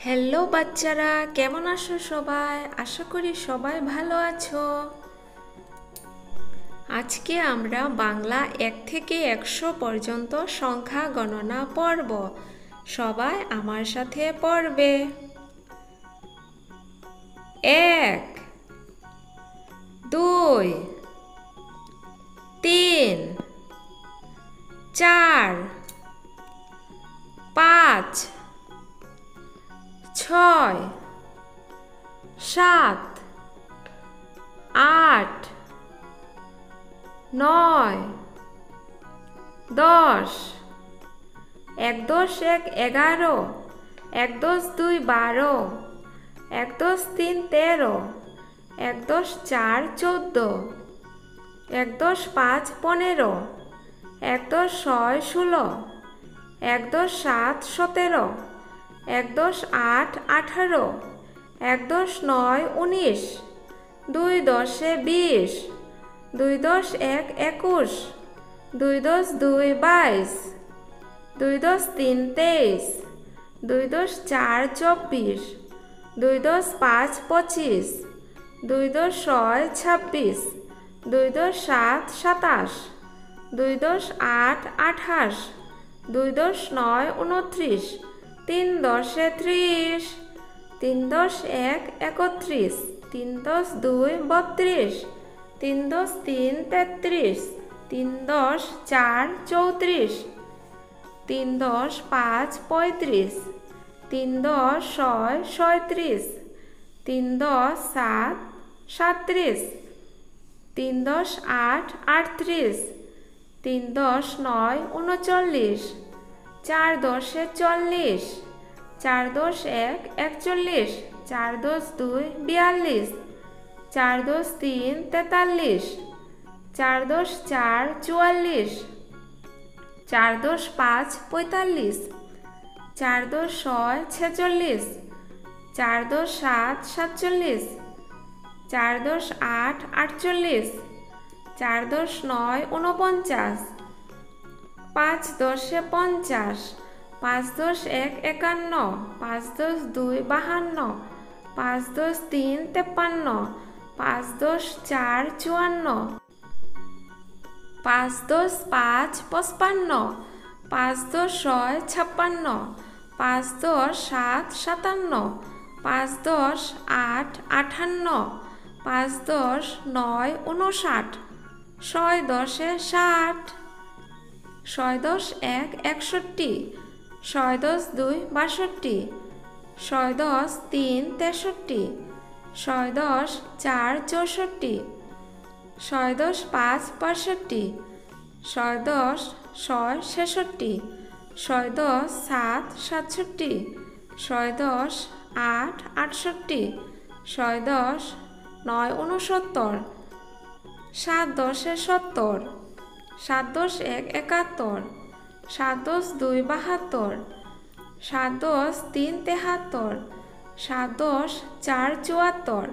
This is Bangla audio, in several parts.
হ্যালো বাচ্চারা, কেমন আছো সবাই? আশা করি সবাই ভালো আছো। আজকে আমরা বাংলা 1 থেকে 100 পর্যন্ত সংখ্যা গণনা পড়ব। সবাই আমার সাথে পড়বে। 1 2 3 4 5 6 7 8 9 10 1 10 1 11 1 10 2 12 1 10 3 13 1 10 4 14 1 10 5 15 1 10 6 16 1 10 7 17 1 10 8 18 1 10 9 19 2 10 20 2 10 1 21 2 10 2 22 2 10 3 23 2 10 4 24 2 10 5 25 2 10 6 26 2 10 7 27 2 10 8 28 2 10 9 29 3 10 30 3 10 1 31 3 10 2 32 3 10 3 33 3 10 4 34 3 10 5 35 3 10 6 37 3 10 7 37 3 10 8 38 3 10 9 39 4 10 40 4 10 1 41 4 10 2 42 4 10 3 43 4 10 4 44 4 10 5 45 4 10 6 46 4 10 7 47 4 10 8 48 4 10 9 49 5 10 50 5 10 1 51 5 10 2 52 5 10 3 53 5 10 4 54 5 10 5 55 5 10 6 56 5 10 7 57 5 10 8 58 5 10 9 59 6 10 60 6 10 1 61 6 10 2 62 6 10 3 63 6 10 4 64 6 10 5 65 6 10 6 66 6 10 7 67 6 10 8 68 6 10 9 69 7 10 70 7 10 1 71 7 10 2 72 7 10 3 73 7 10 4 74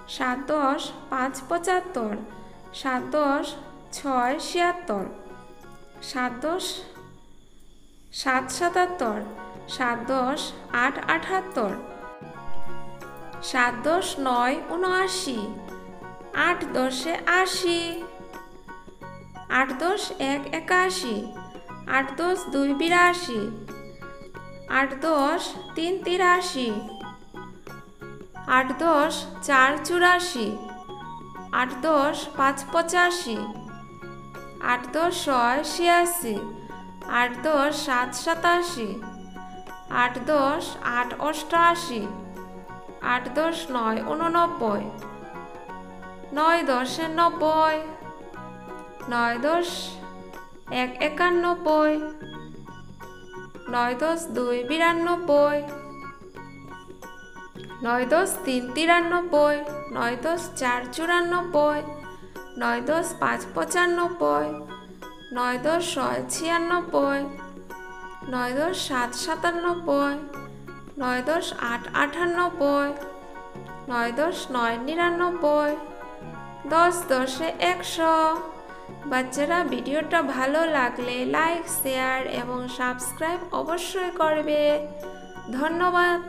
7 10 5 75 7 10 6 76 7 10 7 77 7 10 8 78 7 10 9 79 8 10 80 8 10 1 81 8 10 2 82 8 10 3 83 8 10 4 84 8 10 5 85 8 10 6 86 8 10 7 87 8 10 8 88 8 10 9 89 9 10 90 9 10 1 91 9 10 2 92 9 10 3 93 9 10 4 94 9 10 5 95 9 10 6 96 9 10 7 97 9 10 8 98 9 10 9 99 10 10 100। বাচ্চারা, ভিডিওটা ভালো লাগলে লাইক, শেয়ার এবং সাবস্ক্রাইব অবশ্যই করবে। ধন্যবাদ।